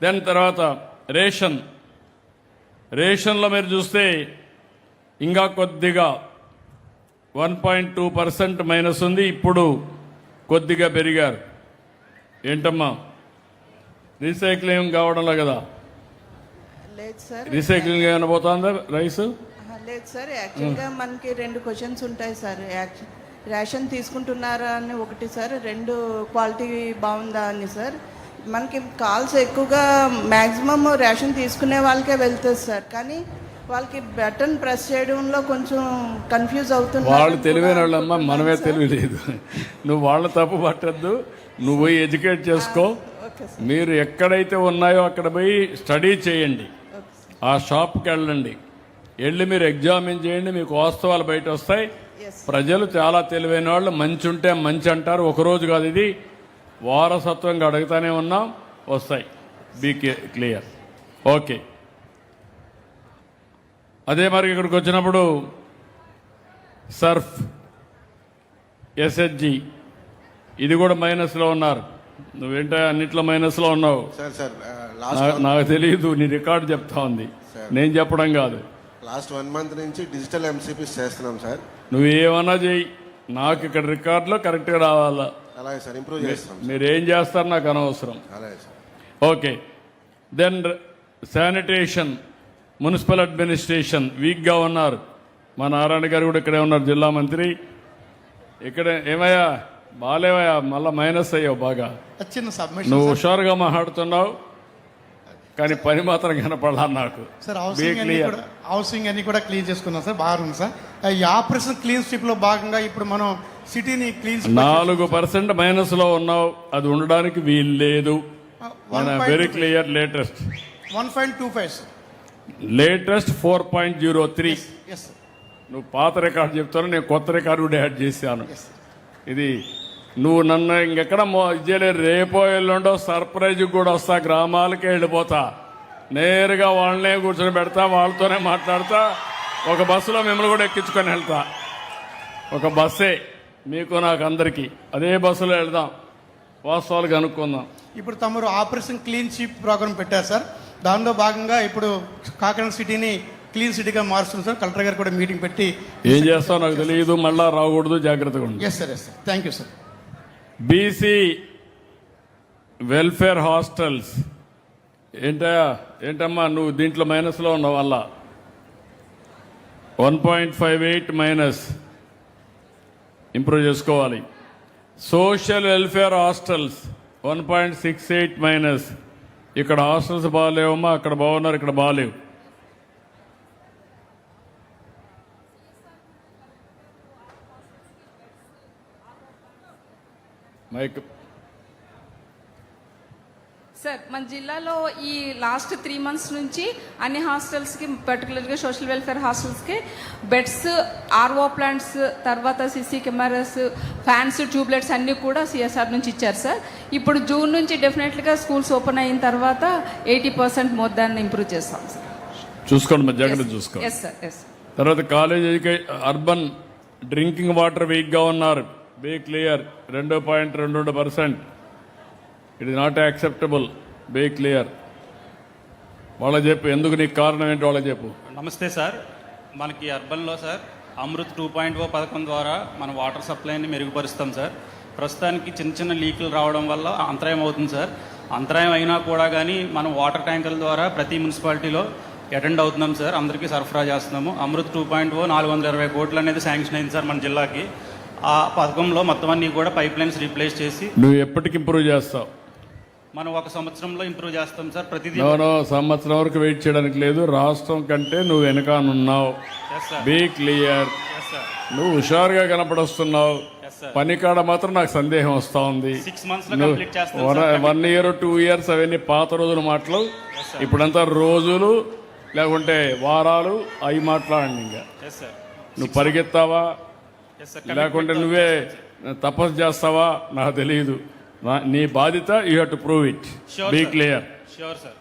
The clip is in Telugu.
దెన్ తర్వాత రేషన్లో మీరు చూస్తే ఇంకా కొద్దిగా 1.2% మైనస్ ఉంది. ఇప్పుడు కొద్దిగా పెరిగారు. ఏంటమ్మా రీసైక్లింగ్ కావడంలో కదా? లేదు సార్. రీసైక్లింగ్ ఏమైనా పోతుందా రైస్? లేదు సార్, యాక్చువల్గా మనకి 2 క్వశ్చన్స్ ఉంటాయి సార్. రేషన్ తీసుకుంటున్నారా అని ఒకటి సార్, 2 క్వాలిటీ బాగుందా అని సార్. మనకి కాల్స్ ఎక్కువగా మ్యాక్సిమమ్ రేషన్ తీసుకునే వాళ్ళకే వెళ్తుంది సార్, కానీ వాళ్ళకి బటన్ ప్రెస్ చేయడంలో కొంచెం కన్ఫ్యూజ్ అవుతుంది. వాళ్ళు తెలివైన వాళ్ళమ్మా, మనమే తెలియలేదు. నువ్వు వాళ్ళ తప్పు పట్టద్దు, నువ్వు పోయి ఎడ్యుకేట్ చేసుకో. మీరు ఎక్కడైతే ఉన్నాయో అక్కడ పోయి స్టడీ చేయండి, ఆ షాప్కి వెళ్ళి మీరు ఎగ్జామిన్ చేయండి, మీకు వాస్తవాలు బయట వస్తాయి. ప్రజలు చాలా తెలివైన వాళ్ళు, మంచి ఉంటే మంచి అంటారు. ఒకరోజు కాదు, ఇది వారసత్వంగా అడుగుతానే ఉన్నాం, వస్తాయి. Be clear. ఓకే. అదే మరి ఇక్కడికి వచ్చినప్పుడు సర్ఫ్, ఎస్హెచ్జి ఇది కూడా మైనస్లో ఉన్నారు. నువ్వేంటో అన్నిట్లో మైనస్లో ఉన్నావు. నాకు తెలియదు, నీ రికార్డు చెప్తా ఉంది, నేను చెప్పడం కాదు. లాస్ట్ 1 మంత్ నుంచి డిజిటల్ ఎంసీపీస్ చేస్తున్నాం సార్. నువ్వు ఏమన్నా చెయ్యి, నాకు ఇక్కడ రికార్డులో కరెక్ట్గా రావాలా. అలాగే సార్, ఇంప్రూవ్ చేస్తాం. మీరు ఏం చేస్తారు నాకు అనవసరం. అలాగే sir. Okay. Then sanitation, municipal administration వీక్గా ఉన్నారు. మా నారాయణ గారు కూడా ఇక్కడే ఉన్నారు, జిల్లా మంత్రి. ఇక్కడ ఏమయ్యా బాలేవయ్యా, మళ్ళీ మైనస్ అయ్యావు బాగా. నువ్వు హుషారుగా మాట్లాడుతున్నావు, కానీ పని మాత్రం కనపడాలి నాకు. సార్ హౌసింగ్ అన్ని కూడా క్లీన్ చేసుకున్నాం సార్, బాగుంది సార్. ఈ ఆపరేషన్ క్లీన్ స్వీప్ లో భాగంగా ఇప్పుడు మనం సిటీని క్లీన్ 4% మైనస్ లో ఉన్నావు, అది ఉండడానికి వీలు లేదు. Very clear. Latest 1.25 latest 4.03. నువ్వు పాత రికార్డు చెప్తాను, నేను కొత్త రికార్డు కూడా యాడ్ చేశాను. ఇది నువ్వు నన్ను ఇంకెక్కడ ఇచ్చేయలేదు. రేపో ఎల్లుండో సర్ప్రైజ్ కూడా వస్తా, గ్రామాలకే వెళ్ళిపోతా, నేరుగా వాళ్ళనే కూర్చొని పెడతా, వాళ్ళతోనే మాట్లాడతా. ఒక బస్సులో మిమ్మల్ని కూడా ఎక్కించుకొని వెళ్తా. ఒక బస్సే మీకు నాకు అందరికీ, అదే బస్సులో వెళ్దాం, వాస్తవాలు కనుక్కుందాం. ఇప్పుడు తమరు ఆపరేషన్ క్లీన్ స్వీప్ ప్రోగ్రామ్ పెట్టారు సార్. దానిలో భాగంగా ఇప్పుడు కాకినాడ సిటీని క్లీన్ సిటీగా మారుస్తుంది సార్. కలెక్టర్ గారు కూడా మీటింగ్ పెట్టి ఏం చేస్తావు నాకు తెలియదు, మళ్ళా రాకూడదు, జాగ్రత్తగా ఉండు. Yes sir, yes sir. Thank you sir. BC welfare hostels ఏంటమ్మా నువ్వు దీంట్లో మైనస్లో ఉన్నావు. వల్ల 1.58 మైనస్, ఇంప్రూవ్ చేసుకోవాలి. Social welfare hostels 1.68 minus. ఇక్కడ హాస్టల్స్ బాగాలేవమ్మా, అక్కడ బాగున్నారు, ఇక్కడ బాగాలేవు. మైక్ సార్, మన జిల్లాలో ఈ లాస్ట్ 3 మంత్స్ నుంచి అన్ని హాస్టల్స్కి, పర్టికులర్గా సోషల్ వెల్ఫేర్ హాస్టల్స్కి బెడ్స్, ఆర్ఓ ప్లాంట్స్, తర్వాత సీసీ కెమెరాస్, ఫ్యాన్స్, ట్యూబ్లైట్స్ అన్నీ కూడా సిఎస్ఆర్ నుంచి ఇచ్చారు సార్. ఇప్పుడు జూన్ నుంచి డెఫినెట్లీగా స్కూల్స్ ఓపెన్ అయిన తర్వాత 80% మోర్ దాన్ని ఇంప్రూవ్ చేస్తాం సార్. చూసుకోండి, మరి జాగ్రత్త చూసుకోండి. Yes sir, yes. తర్వాత కాలేజ్ అర్బన్ డ్రింకింగ్ వాటర్ వీక్గా ఉన్నారు. Be clear. 2.22%. It is not acceptable. Be clear. వాళ్ళకి చెప్పు, ఎందుకు నీకు కారణం ఏంటి వాళ్ళకి చెప్పు. నమస్తే సార్. మనకి అర్బన్లో సార్ అమృత్ 2.0 పథకం ద్వారా మన వాటర్ సప్లైని మెరుగుపరుస్తాం సార్. ప్రస్తుతానికి చిన్న చిన్న లీకులు రావడం వల్ల అంతరాయం అవుతుంది సార్. అంతరాయం అయినా కూడా కానీ మనం వాటర్ ట్యాంకర్ల ద్వారా ప్రతి మున్సిపాలిటీలో అటెండ్ అవుతున్నాం సార్, అందరికీ సరఫరా చేస్తున్నాము. అమృత్ 2.0 420 కోట్లు అనేది శాంక్షన్ అయింది సార్ మన జిల్లాకి. ఆ పథకంలో మొత్తం అన్ని కూడా పైప్ లైన్స్ రీప్లేస్ చేసి. నువ్వు ఎప్పటికి ఇంప్రూవ్ చేస్తావు? మనం 1 సంవత్సరంలో ఇంప్రూవ్ చేస్తాం సార్. ప్రతిదీ సంవత్సరం వరకు వెయిట్ చేయడానికి లేదు. రాష్ట్రం కంటే నువ్వు వెనకానున్నావు. Be clear. నువ్వు హుషారుగా కనపడొస్తున్నావు. పని కాడ మాత్రం నాకు సందేహం వస్తా ఉంది. 6 months లో కంప్లీట్ చేస్తాం. 1 year 2 years అవన్నీ పాత రోజుల మాటలు. ఇప్పుడంతా రోజులు లేకుంటే వారాలు అవి మాట్లాడండి. ఇంకా నువ్వు పరిగెత్తావా లేకుంటే నువ్వే తపస్సు చేస్తావా నాకు తెలియదు. నీ బాధ్యత, you have to prove it. Be clear. Sure sir.